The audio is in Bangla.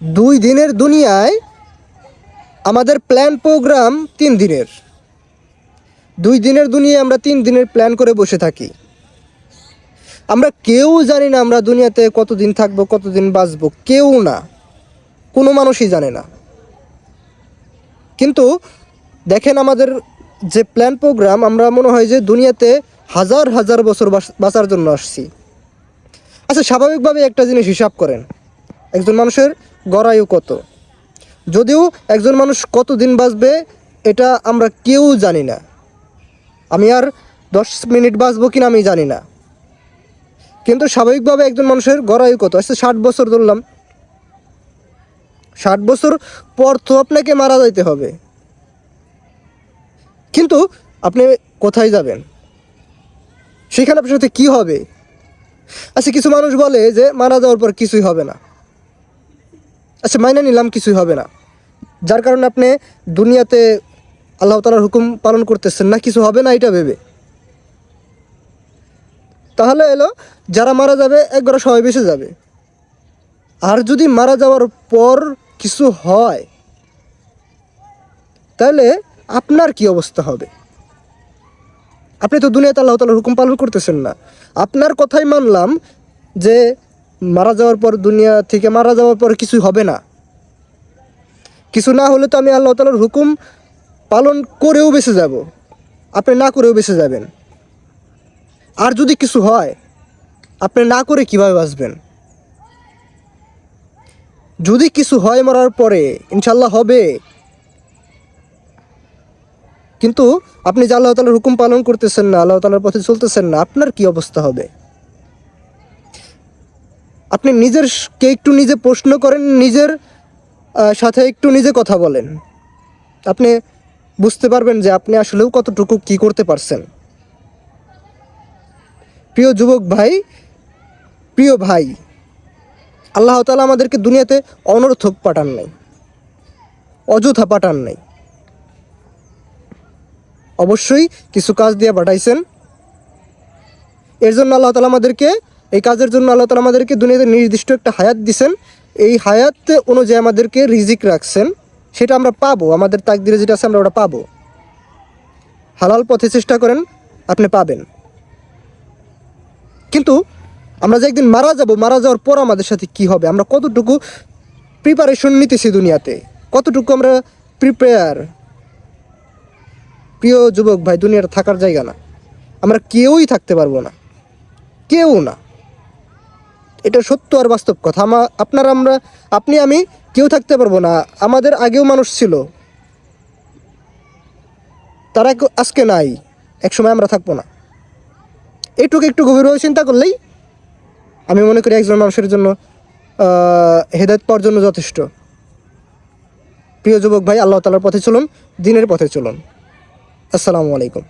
2 দিনের দুনিয়ায় আমাদের প্ল্যান প্রোগ্রাম 3 দিনের। 2 দিনের দুনিয়ায় আমরা 3 দিনের প্ল্যান করে বসে থাকি। আমরা কেউ জানি না আমরা দুনিয়াতে কতদিন থাকবো, কতদিন বাঁচবো, কেউ না, কোনো মানুষই জানে না। কিন্তু দেখেন আমাদের যে প্ল্যান প্রোগ্রাম, আমরা মনে হয় যে দুনিয়াতে হাজার হাজার বছর বাঁচার জন্য আসছি। আচ্ছা, স্বাভাবিকভাবে একটা জিনিস হিসাব করেন, একজন মানুষের গড়ায়ু কত? যদিও একজন মানুষ কতদিন বাঁচবে এটা আমরা কেউ জানি না। আমি আর 10 মিনিট বাঁচবো কিনা আমি জানি না, কিন্তু স্বাভাবিকভাবে একজন মানুষের গড়ায়ু কত? আচ্ছা 60 বছর ধরলাম, 60 বছর পর তো আপনাকে মারা যাইতে হবে। কিন্তু আপনি কোথায় যাবেন? সেখানে আপনার সাথে কী হবে? আচ্ছা, কিছু মানুষ বলে যে মারা যাওয়ার পর কিছুই হবে না। আচ্ছা, মাইনে নিলাম কিছুই হবে না, যার কারণে আপনি দুনিয়াতে আল্লাহ তাআলার হুকুম পালন করতেছেন না, কিছু হবে না এটা ভেবে। তাহলে এলো যারা মারা যাবে একবার সবাই বেঁচে যাবে। আর যদি মারা যাওয়ার পর কিছু হয় তাহলে আপনার কি অবস্থা হবে? আপনি তো দুনিয়াতে আল্লাহ তাআলার হুকুম পালন করতেছেন না। আপনার কথাই মানলাম যে মারা যাওয়ার পর, দুনিয়া থেকে মারা যাওয়ার পর কিছুই হবে না। কিছু না হলে তো আমি আল্লাহ তাআলার হুকুম পালন করেও বেঁচে যাব, আপনি না করেও বেঁচে যাবেন। আর যদি কিছু হয়, আপনি না করে কীভাবে বাঁচবেন? যদি কিছু হয় মরার পরে, ইনশাল্লাহ হবে, কিন্তু আপনি যে আল্লাহ তাআলার হুকুম পালন করতেছেন না, আল্লাহ তাআলার পথে চলতেছেন না, আপনার কি অবস্থা হবে? আপনি নিজেরকে একটু নিজে প্রশ্ন করেন, নিজের সাথে একটু নিজে কথা বলেন, আপনি বুঝতে পারবেন যে আপনি আসলেও কতটুকু কি করতে পারছেন। প্রিয় যুবক ভাই, প্রিয় ভাই, আল্লাহ তাআলা আমাদেরকে দুনিয়াতে অনর্থক পাঠান নাই, অযথা পাঠান নাই। অবশ্যই কিছু কাজ দিয়ে পাঠাইছেন। এর জন্য আল্লাহ তাআলা আমাদেরকে, এই কাজের জন্য আল্লাহ তাআলা আমাদেরকে দুনিয়াতে নির্দিষ্ট একটা হায়াত দিছেন। এই হায়াত অনুযায়ী আমাদেরকে রিজিক রাখছেন, সেটা আমরা পাবো। আমাদের তাকদিরে যেটা আছে আমরা ওটা পাবো। হালাল পথে চেষ্টা করেন, আপনি পাবেন। কিন্তু আমরা যে একদিন মারা যাব, মারা যাওয়ার পর আমাদের সাথে কি হবে? আমরা কতটুকু প্রিপারেশন নিতেছি দুনিয়াতে, কতটুকু আমরা প্রিপেয়ার? প্রিয় যুবক ভাই, দুনিয়াটা থাকার জায়গা না, আমরা কেউই থাকতে পারবো না, কেউ না। এটা সত্য আর বাস্তব কথা। আমরা, আপনি, আমি কেউ থাকতে পারবো না। আমাদের আগেও মানুষ ছিল, তারা আজকে নাই, একসময় আমরা থাকবো না। এইটুকু একটু গভীরভাবে চিন্তা করলেই আমি মনে করি একজন মানুষের জন্য হেদায়েত পাওয়ার জন্য যথেষ্ট। প্রিয় যুবক ভাই, আল্লাহ তাআলার পথে চলুন, দ্বীনের পথে চলুন। আসসালামু আলাইকুম।